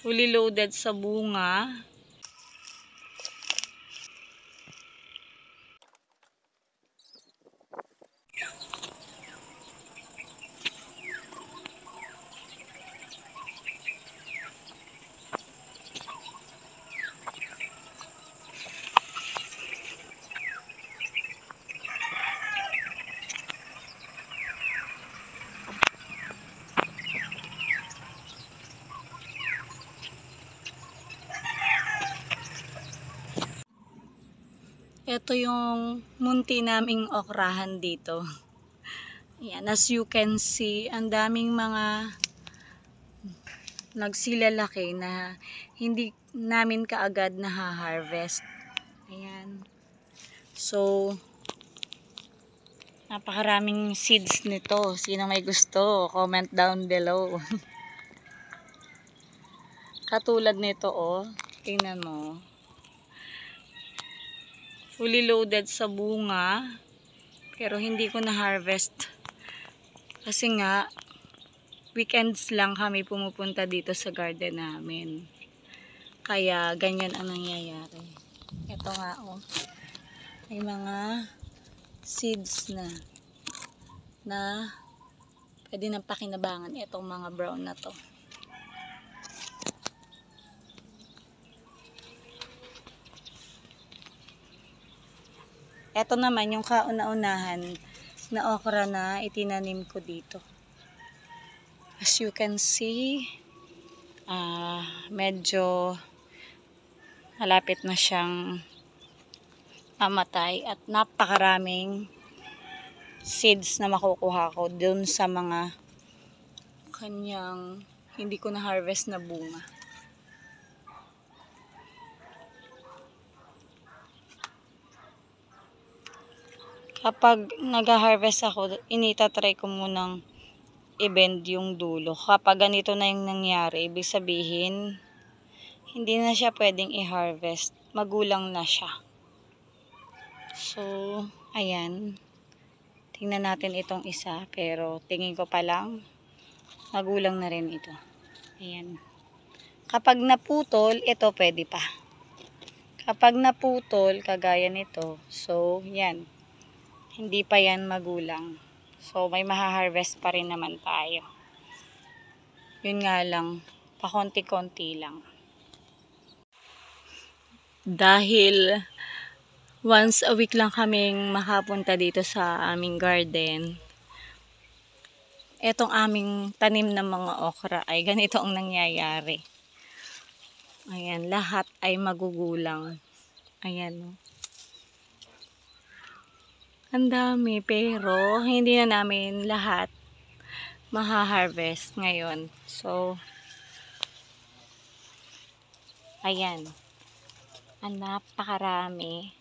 Fully loaded sa bunga. Ito yung munti naming okrahan dito. Ayan, as you can see, ang daming mga nagsilalaki na hindi namin kaagad na-harvest. Ayan. So, napakaraming seeds nito. Sino may gusto, comment down below. Katulad nito, oh. Tingnan mo. Fully loaded sa bunga. Pero hindi ko na-harvest. Kasi nga, weekends lang kami pumupunta dito sa garden namin. Kaya, ganyan ang nangyayari. Ito nga, oh. May mga seeds na pwede nang pakinabangan itong mga brown na to. Ito naman yung kauna-unahan na okra na itinanim ko dito. As you can see, medyo malapit na siyang mamatay at napakaraming seeds na makukuha ko dun sa mga kanyang hindi ko na harvest na bunga. Kapag nag-harvest ako, initatry ko munang i-bend yung dulo. Kapag ganito na yung nangyari, ibig sabihin, hindi na siya pwedeng i-harvest. Magulang na siya. So, ayan. Tingnan natin itong isa. Pero, tingin ko pa lang, magulang na rin ito. Ayan. Kapag naputol, ito pwede pa. Kapag naputol, kagaya nito, so, yan. Hindi pa yan magulang. So, may maha-harvest pa rin naman tayo. Yun nga lang, pakonti-konti lang. Dahil once a week lang kaming makapunta dito sa aming garden, etong aming tanim ng mga okra ay ganito ang nangyayari. Ayan, lahat ay magugulang. Ayan, ang dami, pero hindi na namin lahat maha-harvest ngayon. So, ayan. Ang napakarami.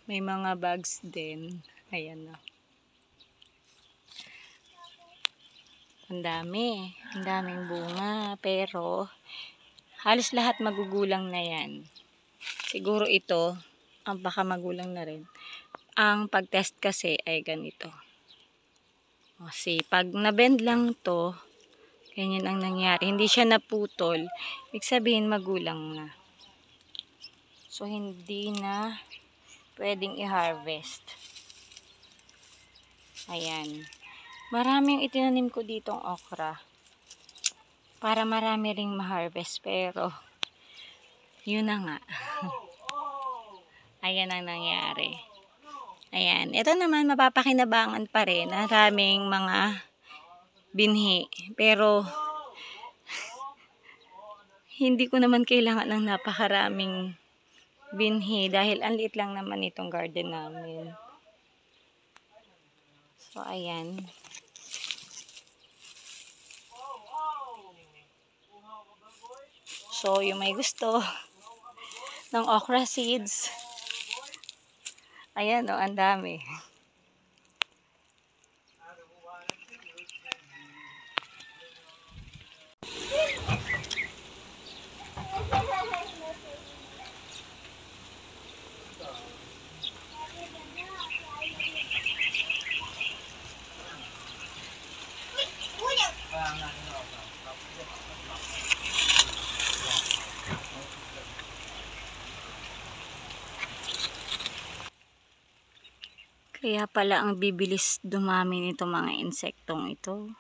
May mga bugs din. Ayan na. Ang dami. Ang daming bunga. Pero, halos lahat magugulang na yan. Siguro ito, ang baka magulang na rin. Ang pag-test kasi ay ganito. Kasi pag na-bend lang to, ganyan ang nangyari. Hindi siya naputol. Ibig sabihin magulang na. So, hindi na pwedeng i-harvest. Ayan. Maraming itinanim ko ditong okra. Para marami ring ma-harvest. Pero, yun na nga. Ayan ang nangyari. Ayan. Ito naman, mapapakinabangan pa rin. Maraming mga binhi. Pero, hindi ko naman kailangan ng napakaraming binhi. Dahil ang liit lang naman itong garden namin. So, ayan. So, yung may gusto ng okra seeds, ayan o, ang dami. Kaya pala ang bibilis dumami nito mga insektong ito.